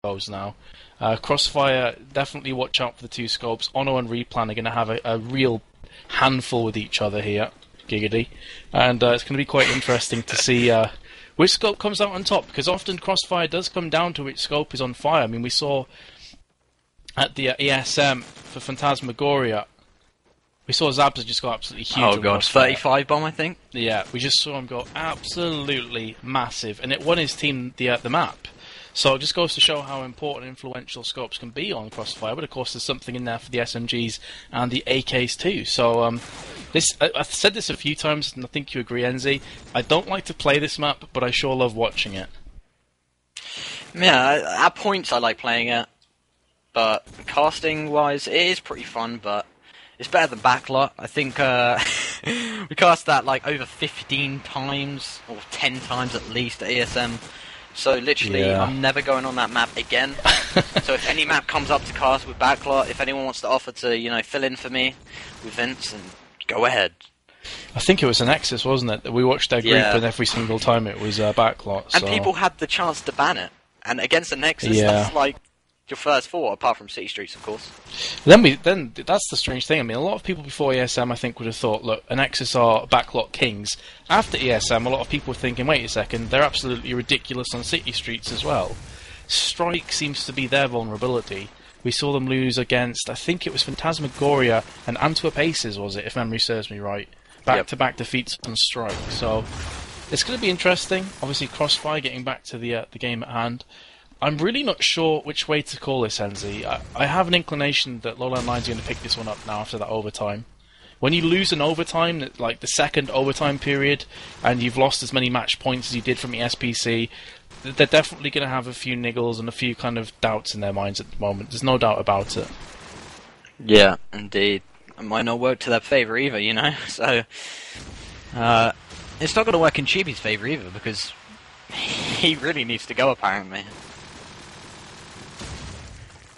goes now. Crossfire, definitely watch out for the two scopes. Ono and Replan are going to have a real handful with each other here, Giggity. And it's going to be quite interesting to see which scope comes out on top, because often Crossfire does come down to which scope is on fire. I mean, we saw at the ESM for Phantasmagoria, we saw Zabza just go absolutely huge. Oh god, 35 bomb, I think? Yeah, we just saw him go absolutely massive, and it won his team the map. So it just goes to show how important and influential scopes can be on Crossfire, but of course there's something in there for the SMGs and the AKs too. So I've said this a few times, and I think you agree, Enzi. I don't like to play this map, but I sure love watching it. Yeah, at points I like playing it, but casting-wise it is pretty fun, but it's better than Backlot. I think we cast that like over 15 times, or 10 times at least at ESM. So literally, yeah. I'm never going on that map again. So if any map comes up to cast with Backlot, if anyone wants to offer to, you know, fill in for me with Vince, and go ahead. I think it was an Nexus, wasn't it? That we watched their group, and every single time it was Backlot. And people had the chance to ban it. And against a Nexus, that's like your first thought, apart from City Streets, of course. Then that's the strange thing. I mean, a lot of people before ESM, I think, would have thought, look, a Nexus are Backlot kings. After ESM, a lot of people were thinking, wait a second, they're absolutely ridiculous on City Streets as well. Strike seems to be their vulnerability. We saw them lose against, I think it was Phantasmagoria and Antwerp Aces, was it, if memory serves me right. Back-to-back defeats on Strike. So it's going to be interesting. Obviously, Crossfire getting back to the game at hand. I'm really not sure which way to call this, Enzi. I have an inclination that LowLandLions are going to pick this one up now after that overtime. When you lose an overtime, like the second overtime period, and you've lost as many match points as you did from the ESPC, they're definitely going to have a few niggles and a few kind of doubts in their minds at the moment. There's no doubt about it. Yeah, indeed. It might not work to their favour either, you know? So, it's not going to work in Chibi's favour either, because he really needs to go, apparently.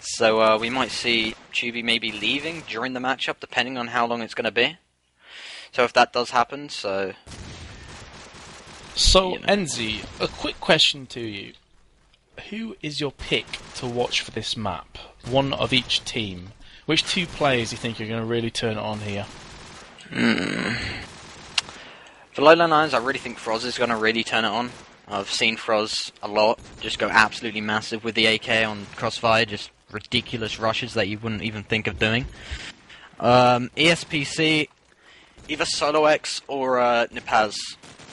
So we might see Chibi maybe leaving during the matchup, depending on how long it's going to be. So if that does happen, So, you know. Enzi, a quick question to you. Who is your pick to watch for this map? One of each team. Which two players do you think are going to really turn it on here? For LowLandLions, I really think Froz is going to really turn it on. I've seen Froz a lot just go absolutely massive with the AK on Crossfire, just ridiculous rushes that you wouldn't even think of doing. ESPC, either Solo X or Nipaz,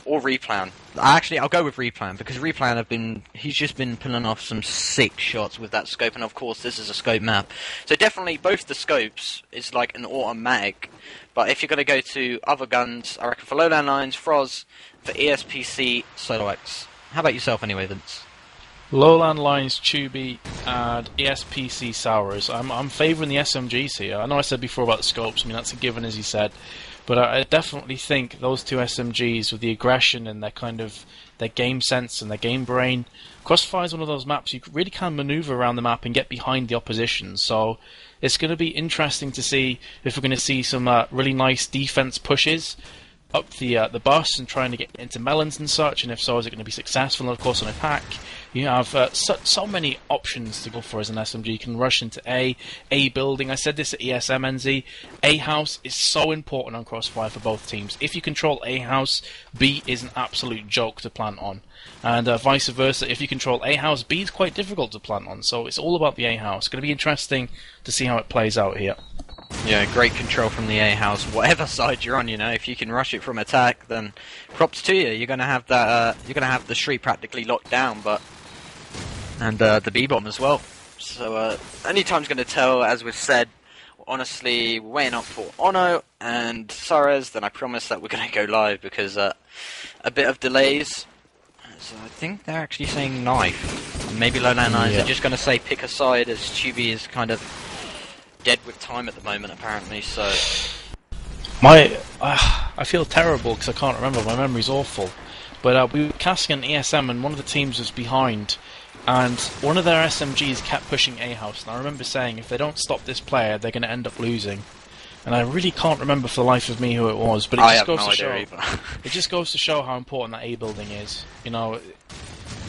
or Replan. Actually, I'll go with Replan, because Replan he's just been pulling off some sick shots with that scope, and of course this is a scope map. So definitely both the scopes is like an automatic, but if you're going to go to other guns, I reckon for LowLandLions, Froz, for ESPC, Solo X. How about yourself anyway, Vince? LowLandLions, Chubi, and ESPC Sours. I'm favouring the SMGs here. I know I said before about the scopes, I mean that's a given as you said, but I definitely think those two SMGs with the aggression and their game sense and their game brain. Crossfire is one of those maps you really can manoeuvre around the map and get behind the opposition, so it's going to be interesting to see if we're going to see some really nice defense pushes up the bus and trying to get into melons and such, and if so, is it going to be successful? And of course, on a pack, you have so many options to go for as an SMG. You can rush into A building. I said this at ESM NZ. A house is so important on Crossfire for both teams. If you control A house, B is an absolute joke to plant on, and vice versa. If you control A house, B is quite difficult to plant on. So it's all about the A house. It's going to be interesting to see how it plays out here. Yeah, great control from the A house. Whatever side you're on, you know, if you can rush it from attack, then props to you. You're gonna have that. You're gonna have the street practically locked down, and the B bomb as well. So only time's gonna tell, as we've said. Honestly, we're waiting up for Ono and Suarez. Then I promise that we're gonna go live because a bit of delays. So I think they're actually saying knife. Maybe LowLandLions are just gonna say pick a side, as Tubi is kind of dead with time at the moment, apparently. So I feel terrible because I can't remember. My memory's awful. But we were casting an ESM, and one of the teams was behind, and one of their SMGs kept pushing A house. And I remember saying, if they don't stop this player, they're going to end up losing. And I really can't remember for the life of me who it was. But it just goes to show. It just goes to show how important that A building is. You know,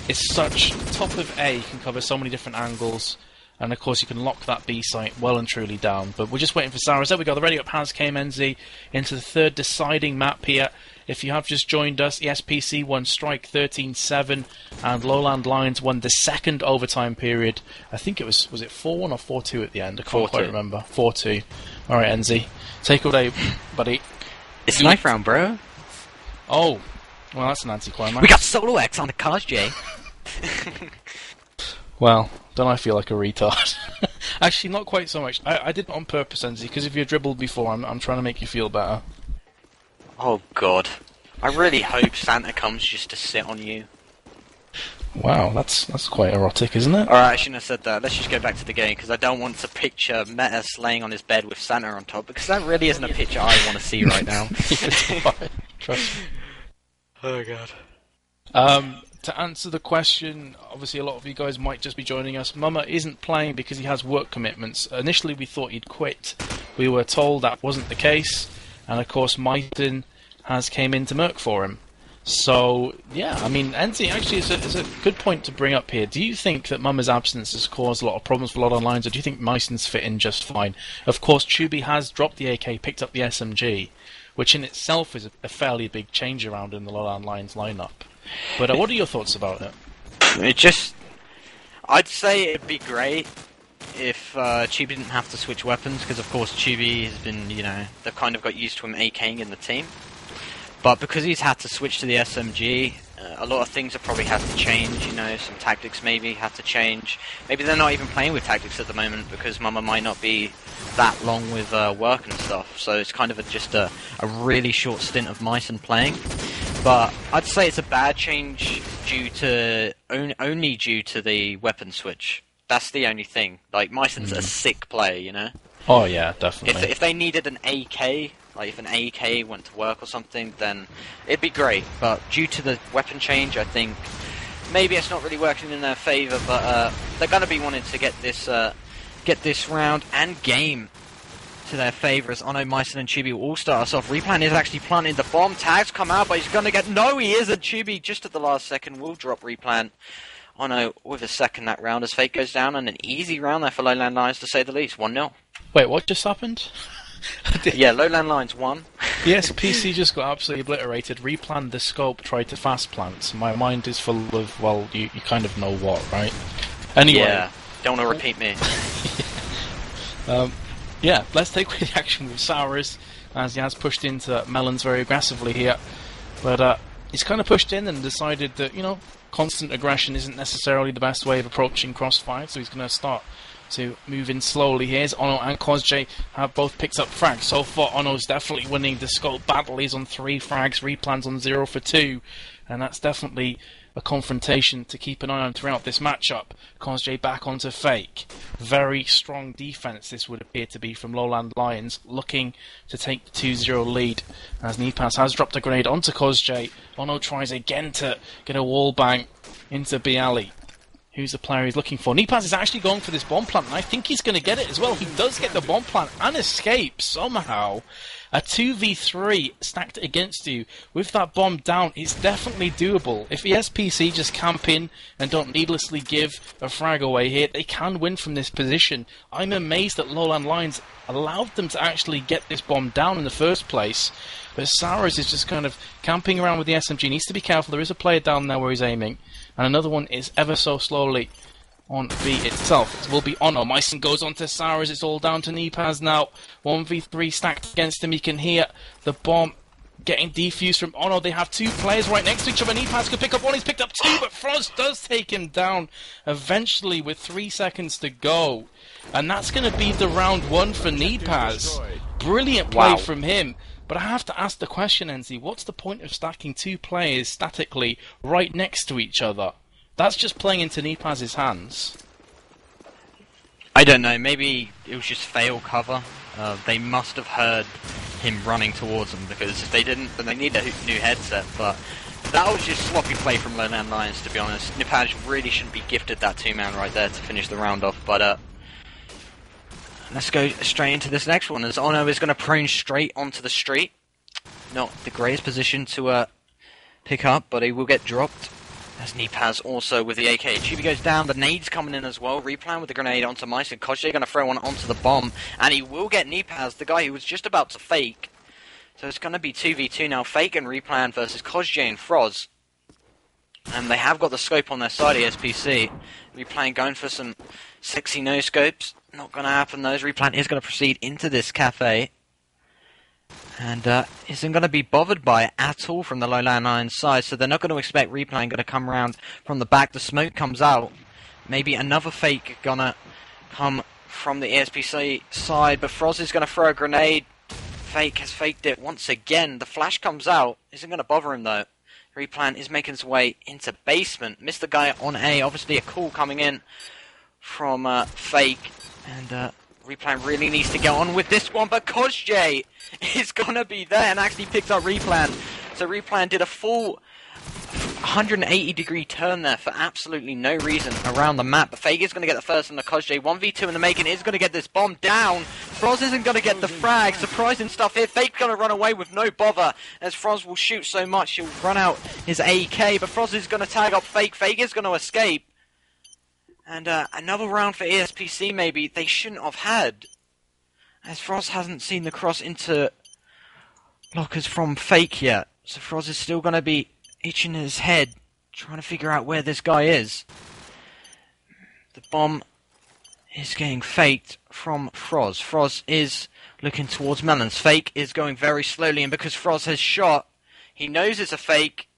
it's such top of A, you can cover so many different angles, and of course you can lock that B site well and truly down. But we're just waiting for Saras. There we go, the ready up has came NZ into the third deciding map here. If you have just joined us, ESPC won Strike 13-7, and LowLandLions won the second overtime period. I think it was it 4-1 or 4-2 at the end? I can't quite remember. 4-2. Alright, NZ. Take it away, buddy. It's knife round, bro. Oh. Well, that's an anticlimax. We got Solo X on the cars, Jay. Well, don't I feel like a retard? Actually, not quite so much. I did it on purpose, NZ, because if you dribbled before, I'm trying to make you feel better. Oh god. I really hope Santa comes just to sit on you. Wow, that's quite erotic, isn't it? Alright, I shouldn't have said that. Let's just go back to the game, because I don't want to picture Metis laying on his bed with Santa on top, because that really isn't a picture I want to see right now. Trust me. Oh god. To answer the question, obviously a lot of you guys might just be joining us. Mama isn't playing because he has work commitments. Initially we thought he'd quit. We were told that wasn't the case, and of course Maiten has came in to Merc for him. So, yeah, I mean, NZ actually is a good point to bring up here. Do you think that Mama's absence has caused a lot of problems for LowLandLions, or do you think Meisen's fit in just fine? Of course, Chubi has dropped the AK, picked up the SMG, which in itself is a fairly big change around in the LowLandLions lineup. But what are your thoughts about it? I'd say it'd be great if Chubi didn't have to switch weapons, because of course Chubi has been, they've kind of got used to him AKing in the team. But because he's had to switch to the SMG, a lot of things have probably had to change, some tactics maybe had to change. Maybe they're not even playing with tactics at the moment because Mama might not be that long with work and stuff. So it's kind of just a really short stint of Meisen playing. But I'd say it's a bad change only due to the weapon switch. That's the only thing. Like, Meisen's a sick player, Oh yeah, definitely. If they needed an AK, like if an AK went to work or something, then it'd be great. But due to the weapon change, I think maybe it's not really working in their favour. But they're going to be wanting to get this round and game to their favour. As Ono, Meisen, and Chubi will all start us off. Replan is actually planting the bomb. Tags come out, but he's going to get... No, he isn't. Chubi just at the last second will drop Replan. Ono with a second that round as Fate goes down, and an easy round there for LowLandLions to say the least. 1-0. Wait, what just happened? Yeah, LowLandLions won. Yes, PC just got absolutely obliterated. Replanned the scope, tried to fast plant. My mind is full of, well, you kind of know what, right? Anyway. Yeah, don't want to repeat me. Yeah, let's take the action with Saras, as he has pushed into Melons very aggressively here. But he's kind of pushed in and decided that, constant aggression isn't necessarily the best way of approaching Crossfire, so he's going to start to move in slowly. Here's Ono and Kozjay have both picked up frags. So far, Ono's definitely winning the scope battle. He's on 3 frags, Replan's on 0 for 2, and that's definitely a confrontation to keep an eye on throughout this matchup. Kozjay back onto Fake. Very strong defense this would appear to be from LowLandLions, looking to take the 2-0 lead as Nipas has dropped a grenade onto Kozjay. Ono tries again to get a wall bang into Bialy. Who's the player he's looking for? Nipas is actually going for this bomb plant, and I think he's going to get it as well. He does get the bomb plant and escape somehow. A 2v3 stacked against you with that bomb down is definitely doable. If ESPC just camp in and don't needlessly give a frag away here, they can win from this position. I'm amazed that LowLandLions allowed them to actually get this bomb down in the first place. But Saras is just kind of camping around with the SMG. Needs to be careful. There is a player down there where he's aiming. And another one is ever so slowly on B itself. It will be Ono. Meisen goes on to Saras. It's all down to Nipaz now. 1v3 stacked against him. He can hear the bomb getting defused from Ono. They have 2 players right next to each other. Nipaz could pick up 1. He's picked up 2, but Frost does take him down eventually with 3 seconds to go. And that's going to be the round 1 for Nipaz. Brilliant play from him. But I have to ask the question, NZ, what's the point of stacking 2 players statically right next to each other? That's just playing into Nipaz's hands. I don't know, maybe it was just fail cover. They must have heard him running towards them, because if they didn't, then they need a new headset. But that was just sloppy play from LowLandLions, to be honest. Nipaz really shouldn't be gifted that 2-man right there to finish the round off. But let's go straight into this next one, as Ono is going to prone straight onto the street. Not the greatest position to pick up, but he will get dropped. As Nipaz also with the AK. Chubi goes down, the nade's coming in as well. Replan with the grenade onto Mice, and Kojay going to throw one onto the bomb. And he will get Nipaz, the guy who was just about to fake. So it's going to be 2v2 now. Fake and Replan versus Kojay and Froz. And they have got the scope on their side, ESPC. Replan going for some sexy no-scopes. Not going to happen, though. Replan is going to proceed into this cafe. And isn't going to be bothered by it at all from the LowLandLions side, so they're not going to expect Replan going to come around from the back. The smoke comes out. Maybe another fake going to come from the ESPC side, but Froz is going to throw a grenade. Fake has faked it once again. The flash comes out. Isn't going to bother him, though. Replan is making his way into basement. Missed the guy on A. Obviously a call coming in from Fake. And Replan really needs to get on with this one, but Kojay is going to be there and actually picked up Replan. So Replan did a full 180-degree turn there for absolutely no reason around the map. But Fake is going to get the first on the Kojay. 1v2 in the making, is going to get this bomb down. Froz isn't going to get the frag. Surprising stuff here. Fake's going to run away with no bother, as Froz will shoot so much he'll run out his AK. But Froz is going to tag up Fake. Fake is going to escape. And another round for ESPC maybe they shouldn't have had, as Froz hasn't seen the cross into lockers from Fake yet. So Froz is still going to be itching his head, trying to figure out where this guy is. The bomb is getting faked from Froz. Froz is looking towards Melons. Fake is going very slowly, and because Froz has shot, he knows it's a fake.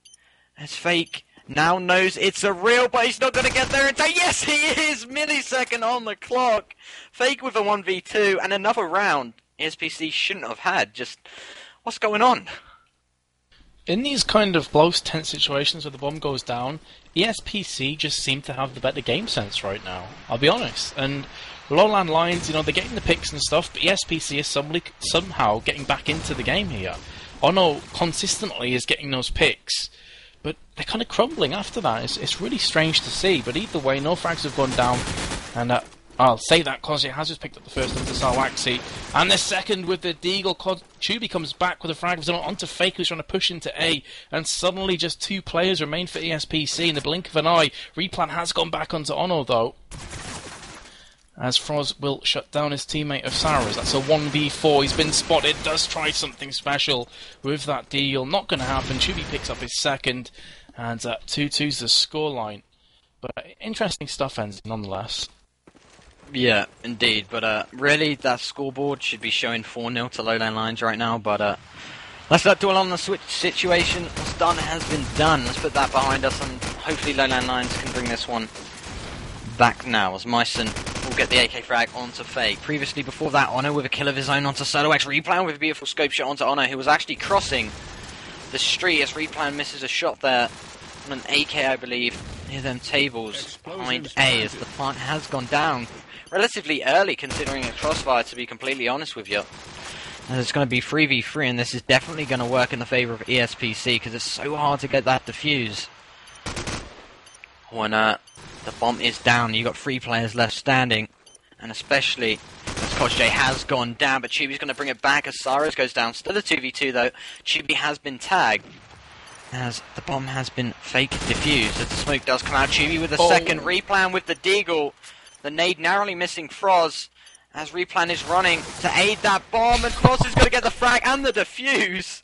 As Fake now knows it's a real, but he's not going to get there in time. Yes, he is! Millisecond on the clock. Fake with a 1v2 and another round ESPC shouldn't have had. Just, what's going on? In these kind of close, tense situations where the bomb goes down, ESPC just seem to have the better game sense right now. I'll be honest. And LowLandLions, you know, they're getting the picks and stuff, but ESPC is somehow getting back into the game here. Ono consistently is getting those picks, but they're kind of crumbling after that. It's really strange to see, but either way, no frags have gone down, and I'll say that Kojay has just picked up the first onto Sawaxi, and the second with the Deagle. Chubi comes back with a frag onto Fake, who's trying to push into A, and suddenly just two players remain for ESPC in the blink of an eye. Replan has gone back onto Ono, though, as Froz will shut down his teammate of Sarah's. That's a 1v4. He's been spotted. Does try something special with that deal. Not going to happen. Chubi picks up his second, and 2-2's the scoreline. But interesting stuff ends nonetheless. Yeah, indeed. But really, that scoreboard should be showing 4-0 to LowLandLions right now. But let's not dwell on the switch situation. What's done has been done. Let's put that behind us, and hopefully LowLandLions can bring this one back now, as Myson will get the AK frag onto Fake. Previously, before that, Ono with a kill of his own onto Solo X. Replan with a beautiful scope shot onto Ono, who was actually crossing the street as Replan misses a shot there on an AK, I believe, near them tables behind A, as the plant has gone down relatively early, considering a crossfire, to be completely honest with you. And it's going to be 3v3, and this is definitely going to work in the favour of ESPC, because it's so hard to get that defuse. When the bomb is down, you've got 3 players left standing, and especially as Kojay has gone down, but Chubi's going to bring it back as Saras goes down. Still a 2v2 though. Chubi has been tagged as the bomb has been fake defused. As the smoke does come out, Chubi with a second. Replan with the Deagle. The nade narrowly missing Froz as Replan is running to aid that bomb, and Froz is going to get the frag and the defuse.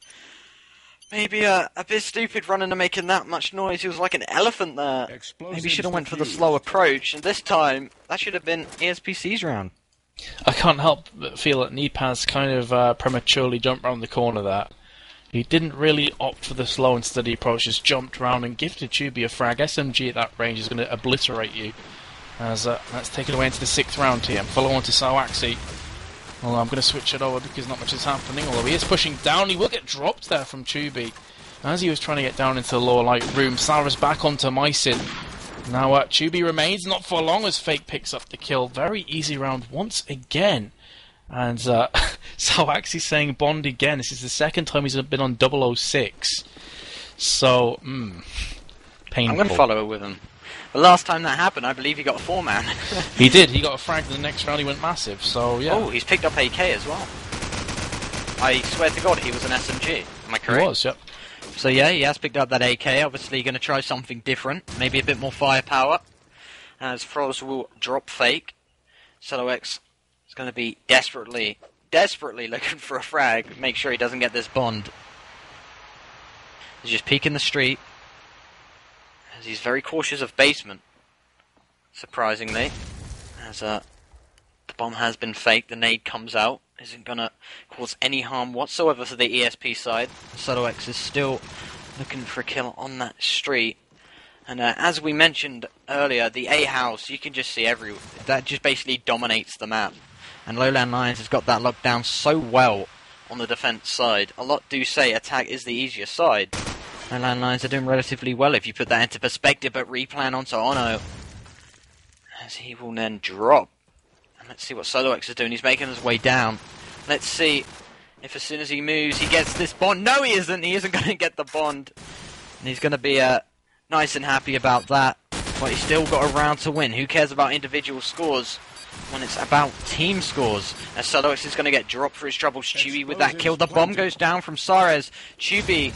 Maybe a bit stupid running and making that much noise. He was like an elephant there. Maybe should have went for the slow approach, and this time that should have been ESPC's round. I can't help but feel that Nipaz kind of prematurely jumped round the corner there. He didn't really opt for the slow and steady approach, just jumped round and gifted Chubi a frag. SMG at that range is going to obliterate you. As that's taken away into the 6th round here. Follow on to Sawaxi. Well, I'm going to switch it over because not much is happening, although he is pushing down. He will get dropped there from Chubi as he was trying to get down into the lower light room. Sarah's back onto Mysin. Now Chubi remains, not for long, as Fake picks up the kill. Very easy round once again. And Sawaxi saying Bond again. This is the second time he's been on 006. So, painful. I'm going to follow with him. The last time that happened, I believe he got a 4-man. He did. He got a frag in the next round. He went massive. So yeah. Oh, he's picked up AK as well. I swear to God, he was an SMG. Am I correct? He was. Yep. So yeah, he has picked up that AK. Obviously going to try something different. Maybe a bit more firepower. As Froz will drop fake. SoloX is going to be desperately looking for a frag. Make sure he doesn't get this bond. He's just peeking the street. As he's very cautious of basement. Surprisingly. As the bomb has been faked, the nade comes out. Isn't going to cause any harm whatsoever to the ESP side. SoloX is still looking for a kill on that street. And as we mentioned earlier, the A house, you can just see that just basically dominates the map. And LowLandLions has got that locked down so well on the defense side. A lot do say attack is the easier side. LowLandLions are doing relatively well if you put that into perspective, but replan onto Ono. As he will then drop. And let's see what SoloX is doing. He's making his way down. Let's see if as soon as he moves, he gets this bond. No, he isn't. He isn't going to get the bond. And he's going to be nice and happy about that. But he's still got a round to win. Who cares about individual scores when it's about team scores? As SoloX is going to get dropped for his troubles. Chewy with that kill. The bomb goes down from Sares. Chewy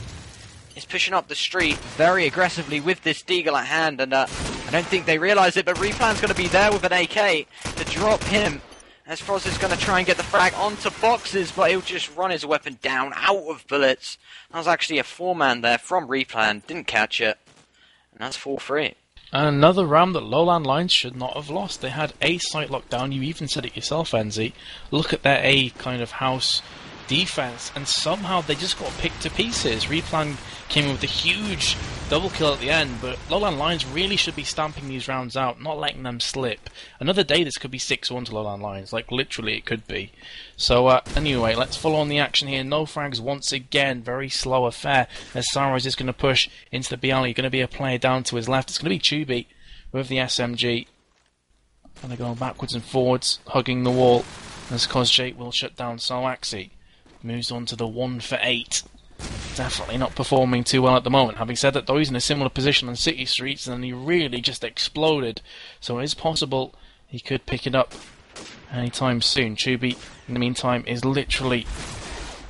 is pushing up the street very aggressively with this Deagle at hand. And I don't think they realise it, but Replan's going to be there with an AK to drop him. As Froz is going to try and get the frag onto boxes, but he'll just run his weapon down out of bullets. That was actually a 4-man there from Replan. Didn't catch it. And that's 4-3. Another round that LowLandLions should not have lost. They had A site locked down. You even said it yourself, Enzi. Look at their A kind of house defense, and somehow they just got picked to pieces. Replan came in with a huge double kill at the end, but LowLandLions really should be stamping these rounds out, not letting them slip. Another day this could be 6-1 to LowLandLions, like literally it could be. So anyway, let's follow on the action here. No frags once again, very slow affair as Sares is going to push into the Bialy. Going to be a player down to his left. It's going to be Chubi with the SMG. And they're going backwards and forwards, hugging the wall as Kozjate will shut down Soaxi. Moves on to the 1 for 8. Definitely not performing too well at the moment. Having said that, though, he's in a similar position on City Streets, and he really just exploded. So it is possible he could pick it up anytime soon. Chubi, in the meantime, is literally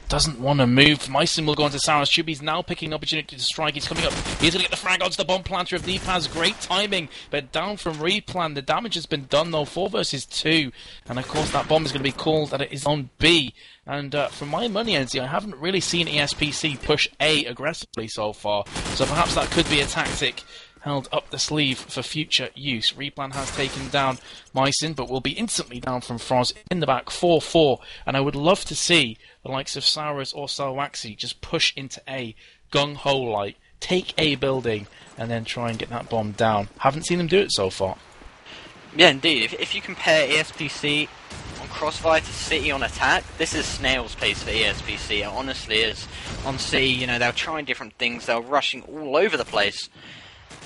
doesn't want to move. Myson will go into Saras. Chubi's now picking opportunity to strike. He's coming up. He's going to get the frag onto the bomb planter of Deepaz. Great timing, but down from Replan. The damage has been done, though. 4 versus 2. And, of course, that bomb is going to be called that it is on B. And for my money, Enzi, I haven't really seen ESPC push A aggressively so far. So perhaps that could be a tactic held up the sleeve for future use. Replan has taken down Myson, but will be instantly down from Froz in the back, 4-4. And I would love to see the likes of Saras or Salwaxi just push into A, gung-ho like, take A building, and then try and get that bomb down. Haven't seen them do it so far. Yeah, indeed. If you compare ESPC on Crossfire to City on attack, this is snail's pace for ESPC. It honestly is. On City, you know, they're trying different things, they're rushing all over the place.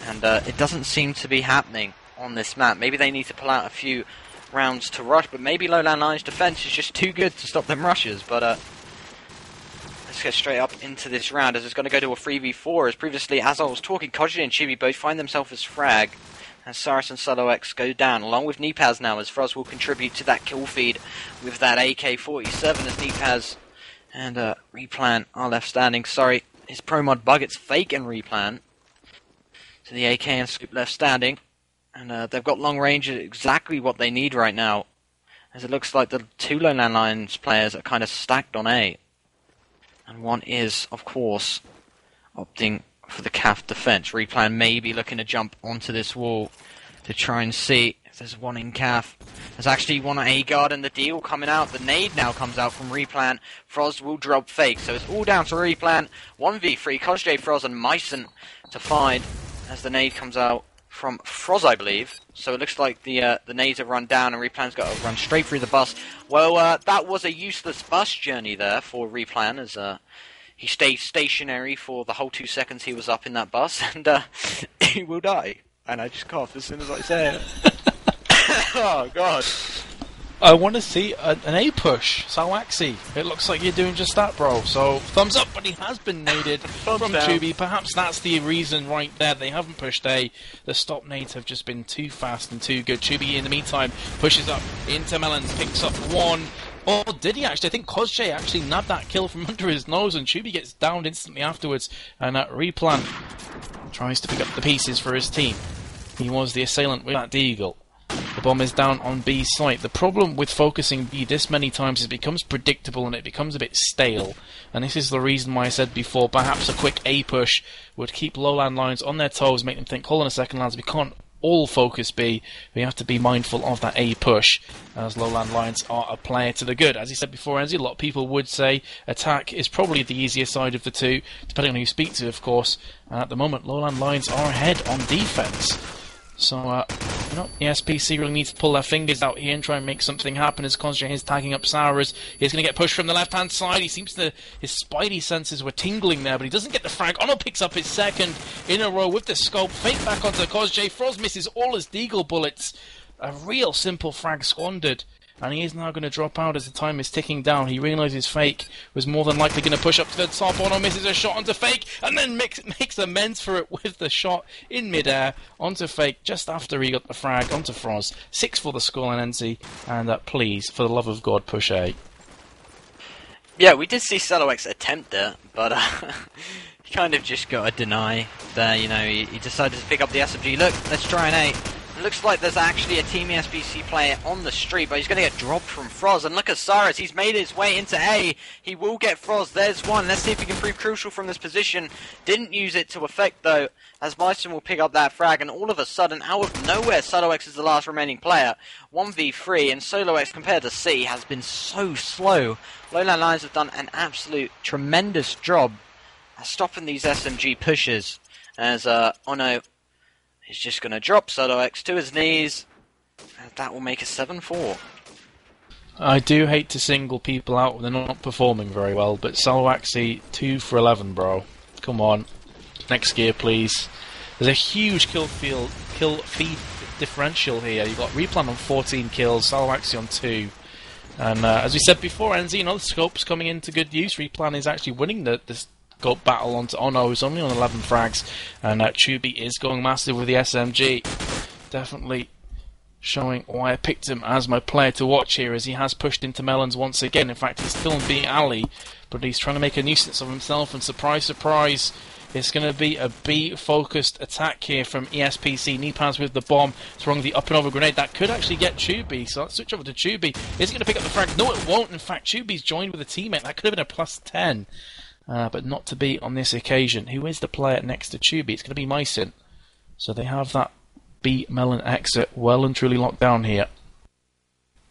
And it doesn't seem to be happening on this map. Maybe they need to pull out a few rounds to rush, but maybe LowLandLions' defense is just too good to stop them rushes. But let's get straight up into this round, as it's going to go to a 3v4. As previously, as I was talking, Koji and Chibi both find themselves as frag, as Saras and SoloX go down, along with Nipaz now, as Froz will contribute to that kill feed with that AK-47, as Nipaz and Replan are left standing. Sorry, his pro mod bug, it's fake and Replan. So the AK and Scoop left standing, and they've got long range, exactly what they need right now, as it looks like the 2 LowLandLions players are kind of stacked on A. And one is, of course, opting for the CAF defense. Replan may be looking to jump onto this wall to try and see if there's one in CAF. There's actually one on A guard, and the deal coming out. The nade now comes out from Replan. Froz will drop fake, so it's all down to Replan. 1v3, Kojday, Froz, and Myson to find, as the nade comes out from Froz, I believe. So it looks like the nades have run down, and Replan's got to run straight through the bus. Well, that was a useless bus journey there for Replan, as he stayed stationary for the whole 2 seconds he was up in that bus, and he will die. And I just coughed as soon as I say it. Oh, God. I want to see an A push, Salwaxi. It looks like you're doing just that, bro. So, thumbs up, but he has been naded from Chubi. Perhaps that's the reason right there. They haven't pushed A. The stop nades have just been too fast and too good. Chubi, in the meantime, pushes up into Melons, picks up one. Or did he actually? I think Kozjay actually nabbed that kill from under his nose, and Chubi gets downed instantly afterwards. And Replan tries to pick up the pieces for his team. He was the assailant with that deagle. The bomb is down on B's site. The problem with focusing B this many times is it becomes predictable and it becomes a bit stale. And this is the reason why I said before, perhaps a quick A push would keep LowLandLions on their toes, make them think, hold on a second lads, we can't all focus B. We have to be mindful of that A push, as LowLandLions are a player to the good. As he said before, Enzi, a lot of people would say attack is probably the easier side of the two, depending on who you speak to, of course. And at the moment, LowLandLions are ahead on defense. So, ESPC really needs to pull their fingers out here and try and make something happen as Kozjay is tagging up Saurus. He's going to get pushed from the left-hand side. He seems to... His spidey senses were tingling there, but he doesn't get the frag. Ono picks up his second in a row with the scope. Fake back onto Kozjay. Froz misses all his deagle bullets. A real simple frag squandered. And he is now going to drop out as the time is ticking down. He realises Fake was more than likely going to push up to the top. Ono misses a shot onto Fake, and then makes amends for it with the shot in midair onto Fake just after he got the frag onto Froz. 6 for the scoreline, NC, and please, for the love of God, push A. Yeah, we did see Celox attempt it, but he kind of just got a deny there. He decided to pick up the SMG. Look, let's try an A. It looks like there's actually a Team ESPC player on the street, but he's going to get dropped from Froz. And look at Cyrus, he's made his way into A. He will get Froz. There's one. Let's see if he can prove crucial from this position. Didn't use it to effect, though, as Myson will pick up that frag. And all of a sudden, out of nowhere, SoloX is the last remaining player. 1v3, and SoloX, compared to C, has been so slow. LowLandLions have done an absolute tremendous job at stopping these SMG pushes. As Ono... He's just going to drop SoloX to his knees, and that will make it 7-4. I do hate to single people out when they're not performing very well, but Soloaxi, 2 for 11, bro. Come on. Next gear, please. There's a huge kill feed differential here. You've got Replan on 14 kills, Soloaxi on 2. And as we said before, NZ, the scope's coming into good use. Replan is actually winning this scope battle onto Ono, who's only on 11 frags, and Chubi is going massive with the SMG. Definitely showing why I picked him as my player to watch here, as he has pushed into Melons once again. In fact, he's still in B alley, but he's trying to make a nuisance of himself, and surprise, surprise, it's going to be a B-focused attack here from ESPC. Nipaz with the bomb, throwing the up and over grenade. That could actually get Chubi, so let's switch over to Chubi. Is he going to pick up the frag? No, it won't. In fact, Chubi's joined with a teammate. That could have been a plus 10. But not to be on this occasion. Who is the player next to Chubi? It's going to be Mycin. So they have that B Melon exit well and truly locked down here.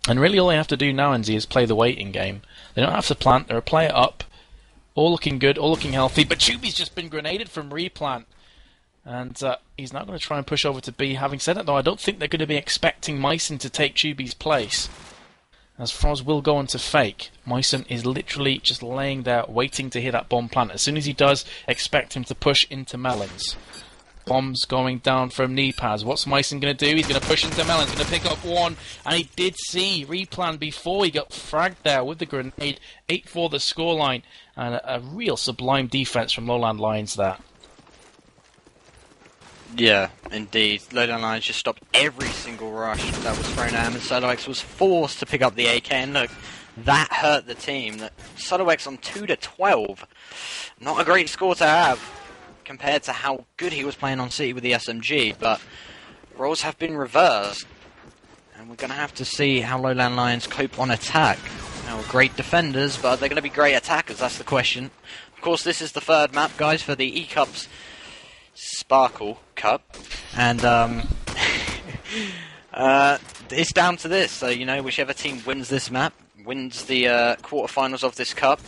And really all they have to do now, NZ, is play the waiting game. They don't have to plant. They're a player up. All looking good, all looking healthy. But Chubi's just been grenaded from replant. And he's now going to try and push over to B. Having said that, though, I don't think they're going to be expecting Mycin to take Chubi's place, as Froz will go on to Fake. Mycin is literally just laying there waiting to hear that bomb plant. As soon as he does, expect him to push into Melons. Bombs going down from Nipaz. What's Mycin going to do? He's going to push into Melons, going to pick up one, and he did see Replan before he got fragged there with the grenade. 8-4 the scoreline, and a real sublime defense from LowLandLions there. Yeah, indeed. LowLandLions just stopped every single rush that was thrown at him, and SoloX was forced to pick up the AK, and look, that hurt the team. SoloX on 2-12. Not a great score to have, compared to how good he was playing on City with the SMG, but roles have been reversed, and we're going to have to see how LowLandLions cope on attack. Now, great defenders, but are they going to be great attackers? That's the question. Of course, this is the third map, guys, for the E-Cup's Sparklecup, and it's down to this. So, whichever team wins this map wins the quarterfinals of this cup,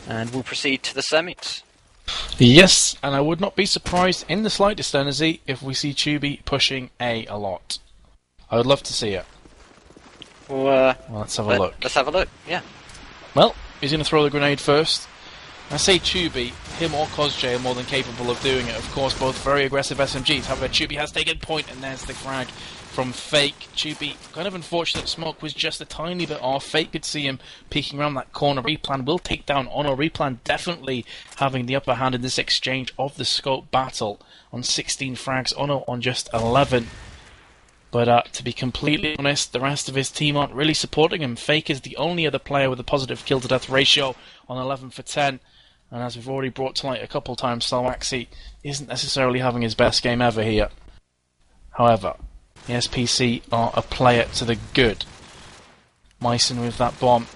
and will proceed to the semis. Yes, and I would not be surprised in the slightest, Energy, if we see Chubi pushing A a lot. I would love to see it. Well, let's have a look. Let's have a look, yeah. Well, he's going to throw the grenade first. I say Chubi, him or Kozjay are more than capable of doing it. Of course, both very aggressive SMGs. However, Chubi has taken point, and there's the frag from Fake. Chubi, kind of unfortunate, smoke was just a tiny bit off. Fake could see him peeking around that corner. Replan will take down Ono. Replan definitely having the upper hand in this exchange of the scope battle on 16 frags. Ono on just 11. But to be completely honest, the rest of his team aren't really supporting him. Fake is the only other player with a positive kill-to-death ratio on 11 for 10. And as we've already brought to light a couple times, Salwaxi isn't necessarily having his best game ever here. However, the ESPC are a player to the good. Myson with that bomb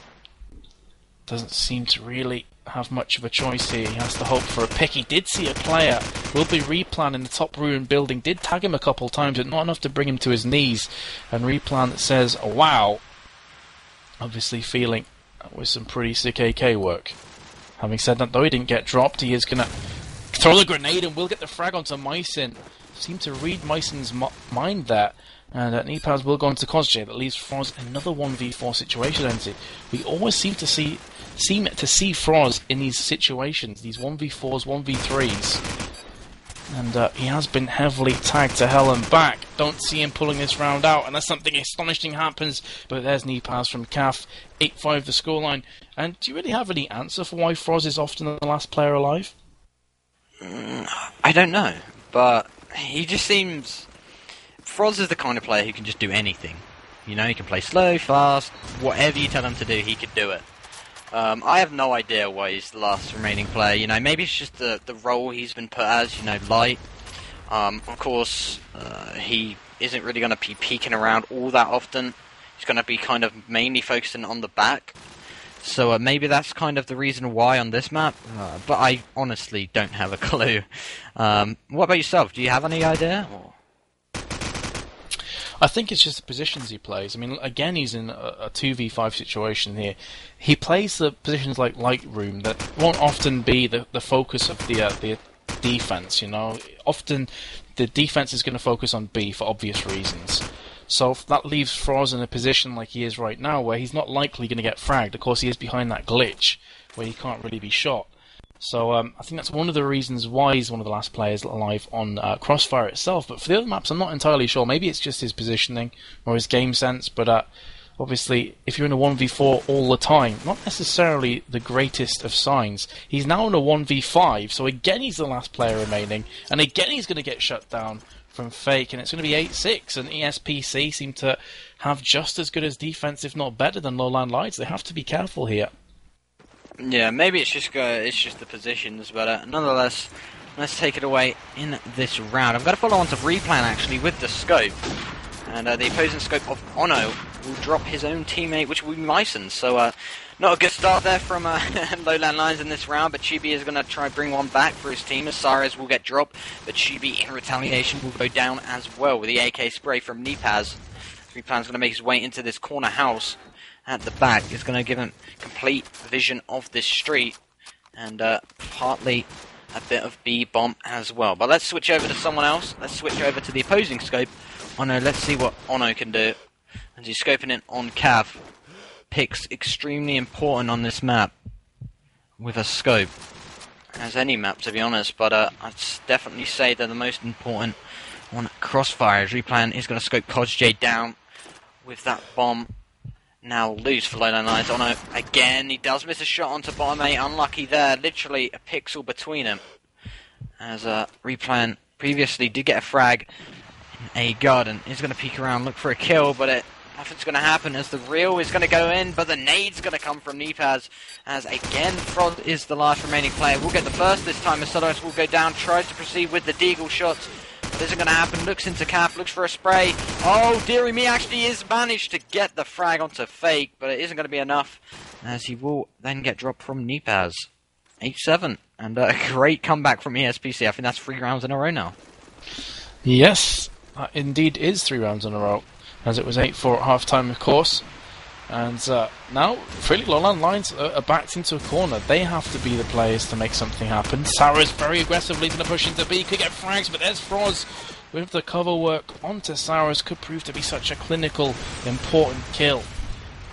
doesn't seem to really have much of a choice here. He has to hope for a pick. He did see a player, will be Replan in the top ruined building, did tag him a couple times, but not enough to bring him to his knees. And Replan says, wow, obviously feeling that was some pretty sick AK work. Having said that, though, he didn't get dropped. He is going to throw the grenade and will get the frag onto Myson. Seemed to read Myson's mind there. And Nipaz will go into Kozje. That leaves Froz another 1v4 situation, doesn't it? We always seem to see Froz in these situations, these 1v4s, 1v3s. And he has been heavily tagged to hell and back. Don't see him pulling this round out unless something astonishing happens. But there's Nipaz from CAF, 8-5 the scoreline. And do you really have any answer for why Froz is often the last player alive? I don't know, but he just seems... Froz is the kind of player who can just do anything. You know, he can play slow, fast, whatever you tell him to do, he could do it. I have no idea why he's the last remaining player. You know, maybe it's just the role he's been put as, you know, light. Of course, he isn't really going to be peeking around all that often. He's going to be kind of mainly focusing on the back. So maybe that's kind of the reason why on this map. But I honestly don't have a clue. What about yourself? Do you have any idea? Or? I think it's just the positions he plays. I mean, again, he's in a 2v5 situation here. He plays the positions like Lightroom that won't often be the focus of the defense, you know. Often the defense is going to focus on B for obvious reasons. So that leaves Froz in a position like he is right now where he's not likely going to get fragged. Of course, he is behind that glitch where he can't really be shot. So I think that's one of the reasons why he's one of the last players alive on Crossfire itself. But for the other maps, I'm not entirely sure. Maybe it's just his positioning or his game sense. But obviously, if you're in a 1v4 all the time, not necessarily the greatest of signs. He's now in a 1v5, so again he's the last player remaining. And again he's going to get shut down from Fake, and it's going to be 8-6. And ESPC seem to have just as good as defense, if not better, than LowLandLions. They have to be careful here. Yeah, maybe it's just the positions, but nonetheless, let's take it away in this round. I'm going to follow on to Replan actually with the scope, and the opposing scope of Ono will drop his own teammate, which will be Myson. So not a good start there from LowLandLions in this round, but Chibi is going to try and bring one back for his team as Sares will get dropped, but Chibi in retaliation will go down as well with the AK spray from Nipaz. Replan's going to make his way into this corner house at the back. Is going to give him complete vision of this street and partly a bit of B-bomb as well. But let's switch over to someone else. Let's switch over to the opposing scope. Ono, let's see what Ono can do. And he's scoping in on Cav. Picks extremely important on this map with a scope. As any map, to be honest, but I'd definitely say they're the most important on Crossfire. As Replan is going to scope Kozj down with that bomb. Now loose for LowLandLions. Ono again, he does miss a shot onto bottom 8. Unlucky there, literally a pixel between him. As Replan previously did get a frag in a garden. He's going to peek around, look for a kill, but nothing's going to happen as the reel is going to go in, but the nade's going to come from Nipaz. As again, Frod is the last remaining player. We'll get the first this time as Solos will go down, tries to proceed with the deagle shots. But isn't going to happen, looks into Cap, looks for a spray. Oh, dearie me, actually is managed to get the frag onto Fake, but it isn't going to be enough, as he will then get dropped from Nipaz. 8-7, and a great comeback from ESPC. I think that's 3 rounds in a row now. Yes, that indeed is 3 rounds in a row, as it was 8-4 at half-time, of course. And now, really, LowLandLions are backed into a corner. They have to be the players to make something happen. Saras very aggressively going to push into B, could get frags, but there's Froz with the cover work onto Saras. Could prove to be such a clinical, important kill,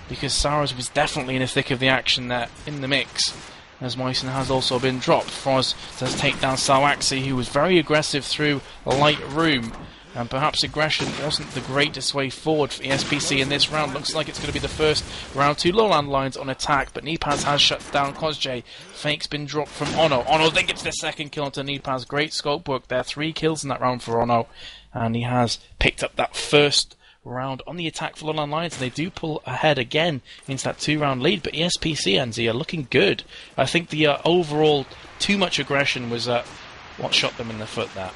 because Saras was definitely in the thick of the action there, in the mix, as Myson has also been dropped. Froz does take down Salwaxi, who was very aggressive through Lightroom. And perhaps aggression wasn't the greatest way forward for ESPC in this round. Looks like it's going to be the first round to LowLandLions on attack, but Nipaz has shut down Kozjay. Fake's been dropped from Ono. Ono then gets the second kill onto Nipaz. Great scope work there. 3 kills in that round for Ono. And he has picked up that first round on the attack for LowLandLions. They do pull ahead again into that 2-round lead, but ESPC and Z are looking good. I think the overall too much aggression was what shot them in the foot there.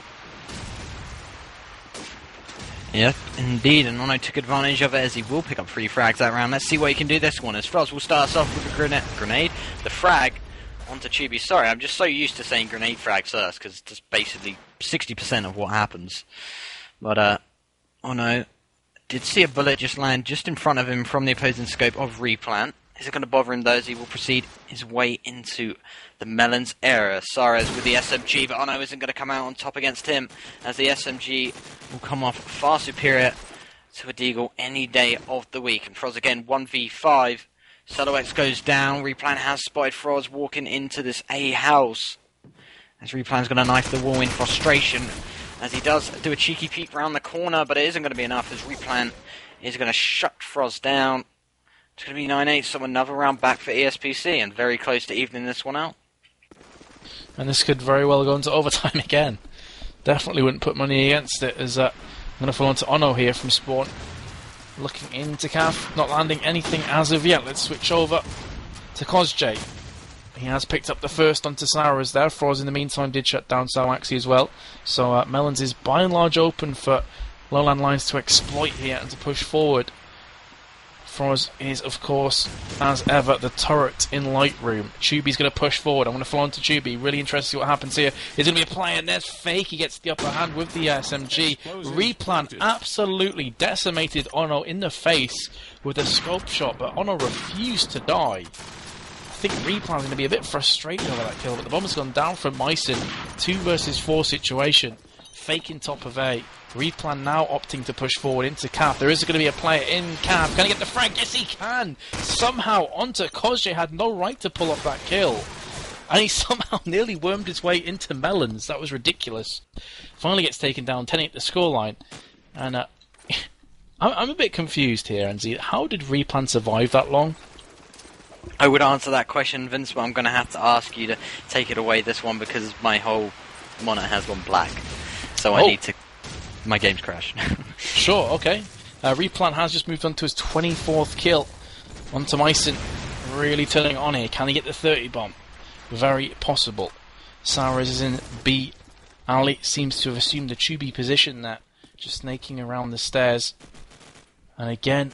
Yeah, indeed, and Ono took advantage of it as he will pick up 3 frags that round. Let's see what he can do this one, as Froz will start us off with a grenade, the frag onto Tubi. Sorry, I'm just so used to saying grenade frags first, because it's just basically 60% of what happens. But, Ono did see a bullet just land just in front of him from the opposing scope of Replant. Isn't going to bother him though, as he will proceed his way into the Melons area. Sares with the SMG, but Ono isn't going to come out on top against him, as the SMG will come off far superior to a Deagle any day of the week. And Froz again, 1v5. SoloX goes down. Replant has spotted Froz walking into this A house, as Replant's going to knife the wall in frustration, as he does do a cheeky peek round the corner, but it isn't going to be enough, as Replant is going to shut Froz down. It's going to be 9-8, so another round back for ESPC, and very close to evening this one out. And this could very well go into overtime again. Definitely wouldn't put money against it, as I'm going to fall onto Ono here from spawn. Looking into Cav, not landing anything as of yet. Let's switch over to Kozjay. He has picked up the first onto Saras there. Froz in the meantime did shut down Sawaxi as well. So Melons is by and large open for LowLandLions to exploit here and to push forward. Froz is, of course, as ever, the turret in Lightroom. Tubi's going to push forward. I'm going to follow on to Tubi. Really interested to see what happens here. There's going to be a play, and there's Fake. He gets the upper hand with the SMG. Replant absolutely decimated Ono in the face with a scope shot, but Ono refused to die. I think Replant's going to be a bit frustrated over that kill, but the bomb has gone down from Myson. 2 versus 4 situation. Fake in top of A. Replan now opting to push forward into Cap. There is going to be a player in Cap. Can he get the frag? Yes, he can! Somehow onto Kozjay, had no right to pull off that kill. And he somehow nearly wormed his way into Melons. That was ridiculous. Finally gets taken down, 10-8 the scoreline. And I'm a bit confused here, Enzi. How did Replan survive that long? I would answer that question, Vince, but I'm going to have to ask you to take it away this one, because my whole monitor has gone black. So I need to... My game's crashed. Sure, okay. Replant has just moved on to his 24th kill. Onto Myson. Really turning on here. Can he get the 30 bomb? Very possible. Saras is in B. Ali seems to have assumed the Tubi position there. Just snaking around the stairs. And again,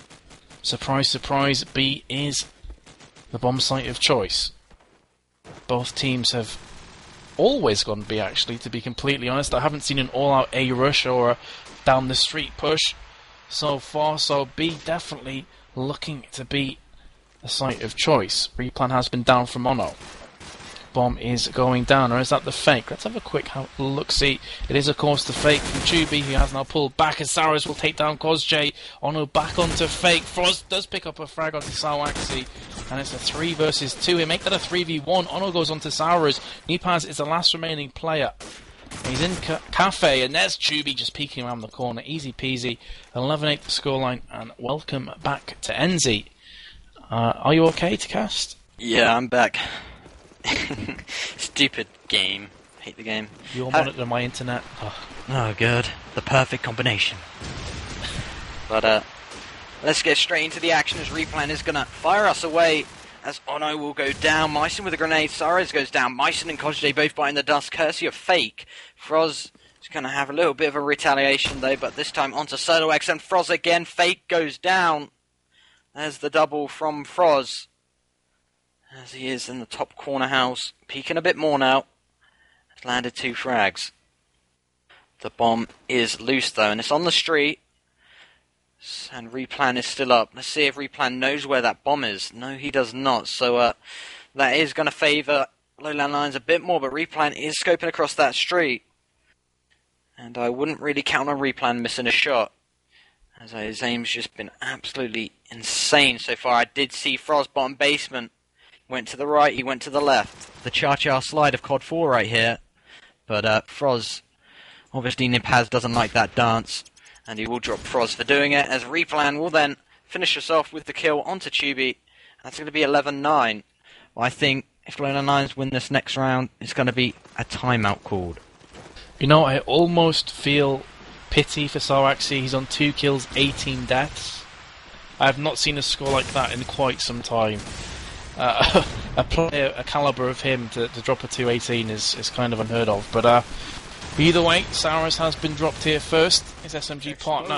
surprise, surprise, B is the bomb site of choice. Both teams have always gone B, actually, to be completely honest. I haven't seen an all-out A rush or a down the street push so far, so B definitely looking to be the site of choice. Replan has been down from Ono. Bomb is going down, or is that the fake? Let's have a quick look-see. It is, of course, the fake from Tubi, who has now pulled back, as Saras will take down Kozjay. Ono back onto fake. Froz does pick up a frag onto Sawaxi, and it's a 3 versus 2. He make that a 3v1. Ono goes onto Saras. Nipaz is the last remaining player. He's in Cafe, and there's Tubi just peeking around the corner. Easy peasy. 11-8 the scoreline, and welcome back to Enzi. Are you okay to cast? Yeah, I'm back. Stupid game. Hate the game. Your monitor and my internet. Oh, good. The perfect combination. But, let's get straight into the action, as Replan is going to fire us away, as Ono will go down. Myson with a grenade. Saras goes down. Myson and Kozjay both biting the dust, courtesy of Fake. Froz is going to have a little bit of a retaliation, though, but this time onto SoloX, and Froz again. Fake goes down. There's the double from Froz, as he is in the top corner house, peeking a bit more now. Has landed 2 frags. The bomb is loose though, and it's on the street. And Replan is still up. Let's see if Replan knows where that bomb is. No, he does not. So that is going to favour LowLandLions a bit more, but Replan is scoping across that street. And I wouldn't really count on Replan missing a shot, as his aim's just been absolutely insane so far. I did see Froz bottom basement. Went to the right, he went to the left. The Cha-Cha slide of COD 4 right here. But Froz Obviously, Nipaz doesn't like that dance, and he will drop Froz for doing it, as Replan will then finish us off with the kill onto Tubi. That's going to be 11-9. Well, I think if LowLandLions win this next round, it's going to be a timeout called. You know, I almost feel pity for Sawaxi. He's on 2 kills, 18 deaths. I have not seen a score like that in quite some time. A player a caliber of him to drop a 218 is kind of unheard of. But either way, Saurus has been dropped here first. His SMG partner,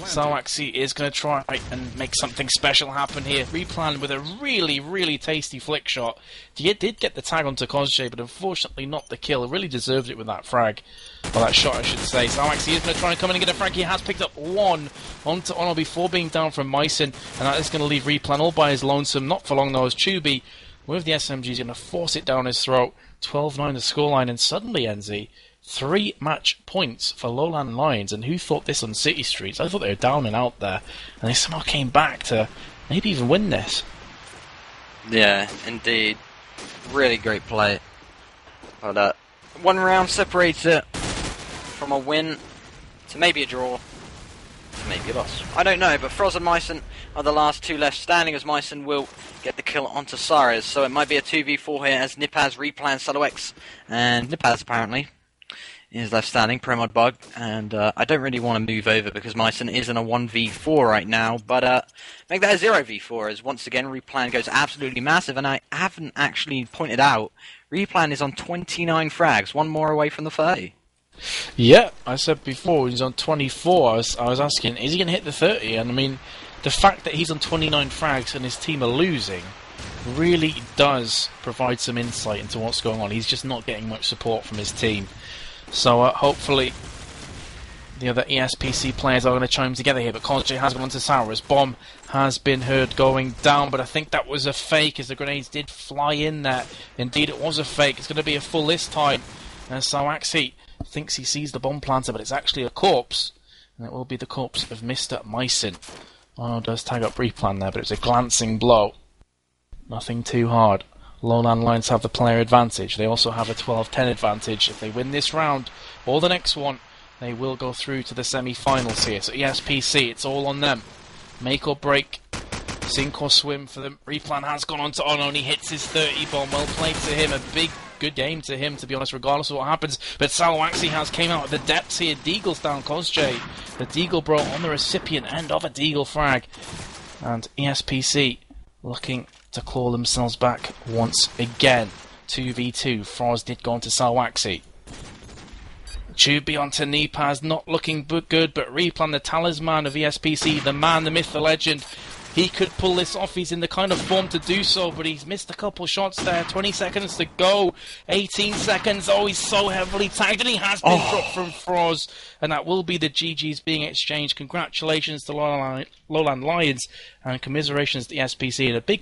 Sawaxi, is going to try and make something special happen here. Replan with a really, really tasty flick shot. He did get the tag onto Kozje, but unfortunately not the kill. He really deserved it with that frag. Or that shot, I should say. Sawaxi is going to try and come in and get a frag. He has picked up 1 onto Ono before being down from Myson, and that is going to leave Replan all by his lonesome. Not for long though, as Tubi, with the SMG, is going to force it down his throat. 12-9 the scoreline, and suddenly, NZ, 3 match points for LowLandLions, and who thought this on City Streets? I thought they were down and out there, and they somehow came back to maybe even win this. Yeah, indeed. Really great play. But 1 round separates it from a win to maybe a draw to maybe a loss. I don't know, but Froz and Myson are the last 2 left standing, as Myson will get the kill onto Sares. So it might be a 2v4 here as Nipaz, Replan, Salox, and Nipaz apparently is left standing, Promod Bug, and I don't really want to move over because Myson is in a 1v4 right now, but make that a 0v4, as once again Replan goes absolutely massive, and I haven't actually pointed out, Replan is on 29 frags, 1 more away from the 30. Yeah, I said before, he's on 24, I was asking, is he going to hit the 30? And I mean, the fact that he's on 29 frags and his team are losing really does provide some insight into what's going on. He's just not getting much support from his team. So hopefully the other ESPC players are going to chime together here, but Kozje has gone on to Saurus. Bomb has been heard going down, but I think that was a fake as the grenades did fly in there. Indeed, it was a fake. It's going to be a full this time. And Sawaxi thinks he sees the bomb planter, but it's actually a corpse. And it will be the corpse of Mr. Myson. Oh, does tag up Replan there, but it's a glancing blow. Nothing too hard. LowLandLions have the player advantage. They also have a 12-10 advantage. If they win this round or the next one, they will go through to the semi-finals here. So ESPC, it's all on them. Make or break, sink or swim for them. Replan has gone on to Ono, and he hits his 30 bomb. Well played to him. A big, good game to him, to be honest, regardless of what happens. But Sawaxi has came out of the depths here. Deagle's down Kozje. The Deagle bro on the recipient end of a Deagle frag. And ESPC looking to claw themselves back once again. 2v2. Froz did go on to Sawaxi. Tubi onto Nipaz, not looking good, but Replan, the talisman of ESPC, the man, the myth, the legend. He could pull this off. He's in the kind of form to do so, but he's missed a couple shots there. 20 seconds to go. 18 seconds. Oh, he's so heavily tagged, and he has been dropped from Froz. And that will be the GGs being exchanged. Congratulations to LowLandLions, and commiserations to the SPC. And a big